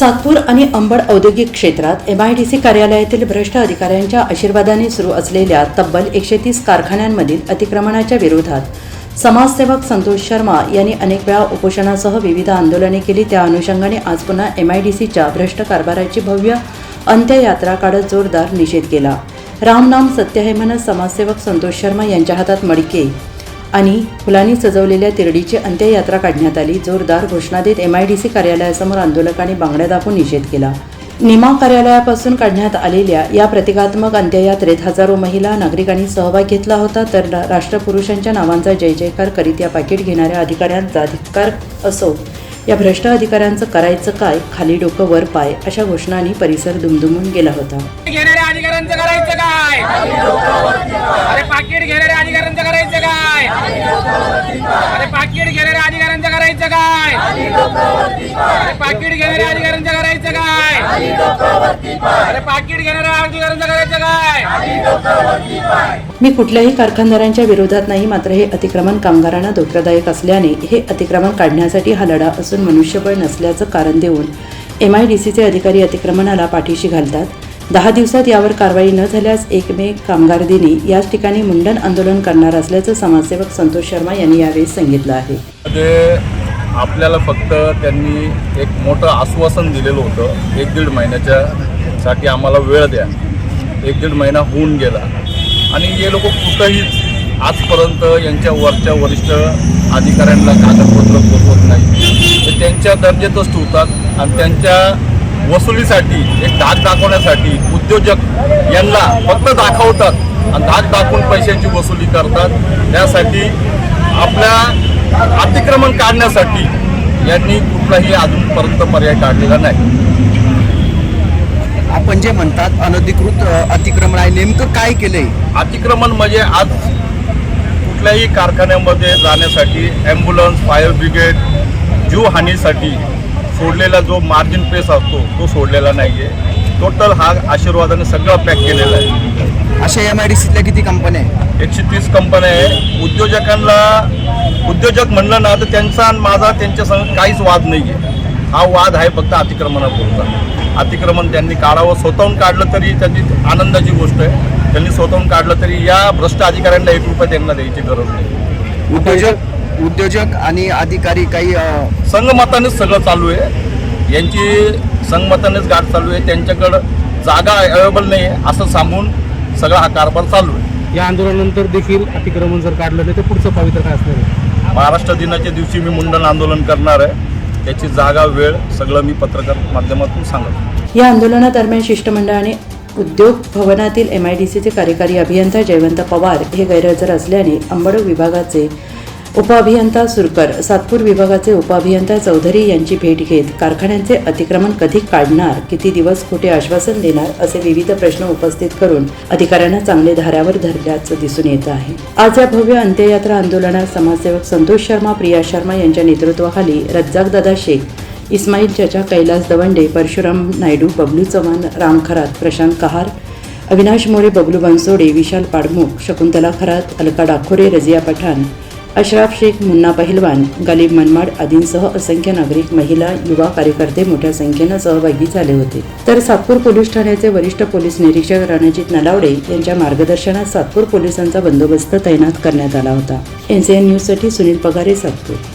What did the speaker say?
सातपूर आणि अंबड औद्योगिक क्षेत्रात MIDC कार्यालयातील भ्रष्ट अधिकाऱ्यांच्या आशीर्वादाने सुरू असलेल्या तब्बल 130 कारखान्यांमधील अतिक्रमणाच्या विरोधात समाजसेवक संतोष शर्मा यांनी अनेक वेळा उपोषणासह विविध आंदोलने केली। त्या अनुषंगाने आज पुन्हा MIDCच्या भ्रष्ट कारभाराची भव्य अंत्ययात्रा काढत जोरदार निषेध केला। रामनाम सत्य है म्हणत समाजसेवक संतोष शर्मा यांच्या हातात मडके आणि फुलांनी सजवलेल्या तिरडीची अंत्ययात्रा काढण्यात आली। जोरदार घोषणा देत MIDC कार्यालयासमोर आंदोलकांनी बांगड्या दाखवून निषेध केला। निमा कार्यालयापासून काढण्यात आलेल्या या प्रतिकात्मक अंत्ययात्रेत हजारो महिला नागरिकांनी सहभाग घेतला होता। तर राष्ट्रपुरुषांच्या नावांचा जय जयकार करीत या पाकिट घेणाऱ्या अधिकाऱ्यांचा धिक्कार असो, या भ्रष्ट अधिकाऱ्यांचं करायचं काय, खाली डोकं वर पाय अशा घोषणांनी परिसर दुमदुमून गेला होता। घेणाऱ्या अधिकाऱ्यांचं करायचं काय, अरे पाकिट घेणाऱ्या अधिकाऱ्यांचं करायचं काय, अरे पाकिट घेणाऱ्या अधिकाऱ्यांचं करायचं काय, अरे पाकिट घेणाऱ्या अधिकाऱ्यांचं करायचं काय, अरे पाकिट घेणाऱ्या अधिकाऱ्यांचं करायचं काय। मी कुठल्याही कारखानदारांच्या विरोधात नाही, मात्र हे अतिक्रमण कामगारांना धोकादायक असल्याने हे अतिक्रमण काढण्यासाठी हा लढा असून मनुष्यबळ नसल्याचं कारण देऊन MIDCचे अधिकारी अतिक्रमणाला पाठीशी घालतात। 10 दिवसात यावर कारवाई न झाल्यास 1 मे कामगार दिनी याच ठिकाणी मुंडन आंदोलन करणार असल्याचं समाजसेवक संतोष शर्मा यांनी यावेळी सांगितलं आहे। आपल्याला फक्त त्यांनी एक मोठं आश्वासन दिलेलं होतं, 1-1.5 महिन्याच्यासाठी आम्हाला वेळ द्या। 1-1.5 महिना होऊन गेला आणि हे लोक कुठंही आजपर्यंत यांच्या वरच्या वरिष्ठ अधिकाऱ्यांना कागदपत्र पोहोचवत नाही। ते त्यांच्या दर्जेतच ठेवतात आणि त्यांच्या वसुलीसाठी एक धाक दाखवण्यासाठी उद्योजक यांना फक्त दाखवतात आणि धाक दाखवून पैशांची वसुली करतात। त्यासाठी आपल्या अतिक्रमण काढण्यासाठी यांनी कुठलाही अजूनपर्यंत पर्याय काढलेला नाही। आपण जे म्हणतात अनधिकृत अतिक्रमण आहे, नेमकं काय केलंय? अतिक्रमण म्हणजे आज कुठल्याही कारखान्यामध्ये जाण्यासाठी ॲम्ब्युलन्स, फायर ब्रिगेड जीवहानीसाठी सोडलेला जो मार्जिन पेस असतो तो सोडलेला नाही आहे। टोटल हा आशीर्वादाने सगळं पॅक केलेलं आहे। अशा MIDCतल्या किती कंपन्या आहे? 130 कंपन्या आहे। उद्योजक म्हणलं ना तर त्यांचा आणि माझा त्यांच्यासंग काहीच वाद नाही आहे। हा वाद आहे फक्त अतिक्रमणापुरता। अतिक्रमण त्यांनी काढावं, स्वतःहून काढलं तरी त्यांची आनंदाची गोष्ट आहे। त्यांनी स्वतःहून काढलं तरी या भ्रष्ट अधिकाऱ्यांना 1 रुपया त्यांना द्यायची गरज नाही। उद्योजक आणि अधिकारी काही संगमतानेच सगळं चालू आहे। यांची संगमतानेच गाठ चालू आहे। त्यांच्याकडं जागा अवेलेबल नाही आहे असं सांगून सगळा हा कारभार चालू आहे। या आंदोलनानंतर देखील अतिक्रमण जर काढलं नाही तर पुढचं पावित्र्य काय असणार आहे? महाराष्ट्र दिनाच्या दिवशी मी मुंडन आंदोलन करणार आहे। त्याची जागा, वेळ सगळं मी पत्रकार माध्यमातून सांगतो। या आंदोलनादरम्यान शिष्टमंडळाने उद्योग भवनातील MIDCचे कार्यकारी अभियंता जयवंत पवार हे गैरहजर असल्याने अंबड विभागाचे उपअभियंता सुरकर, सातपूर विभागाचे उपअभियंता चौधरी यांची भेट घेत कारखान्यांचे अतिक्रमण कधी काढणार, किती दिवस खोटे आश्वासन देणार असे विविध प्रश्न उपस्थित करून अधिकाऱ्यांना चांगले धाऱ्यावर धरल्याचं दिसून येत आहे। आज या भव्य अंत्ययात्रा आंदोलनात समाजसेवक संतोष शर्मा, प्रिया शर्मा यांच्या नेतृत्वाखाली रज्जाक दादा शेख, इस्माईल चाचा, कैलास दवंडे, परशुराम नायडू, बबलू चव्हाण, राम खरात, प्रशांत कहार, अविनाश मोरे, बबलू बनसोडे, विशाल पाडमुख, शकुंतला खरात, अलका डाखोरे, रजिया पठाण, अशराफ शेख, मुन्ना पहिलवान, गालिब मनमाड आदींसह असंख्य नागरिक, महिला, युवा कार्यकर्ते मोठ्या संख्येनं सहभागी झाले होते। तर सातपूर पोलीस ठाण्याचे वरिष्ठ पोलीस निरीक्षक रणजित नलावडे यांच्या मार्गदर्शनात सातपूर पोलिसांचा बंदोबस्त तैनात करण्यात आला होता। NCN न्यूजसाठी सुनील पगारे, सातपूर।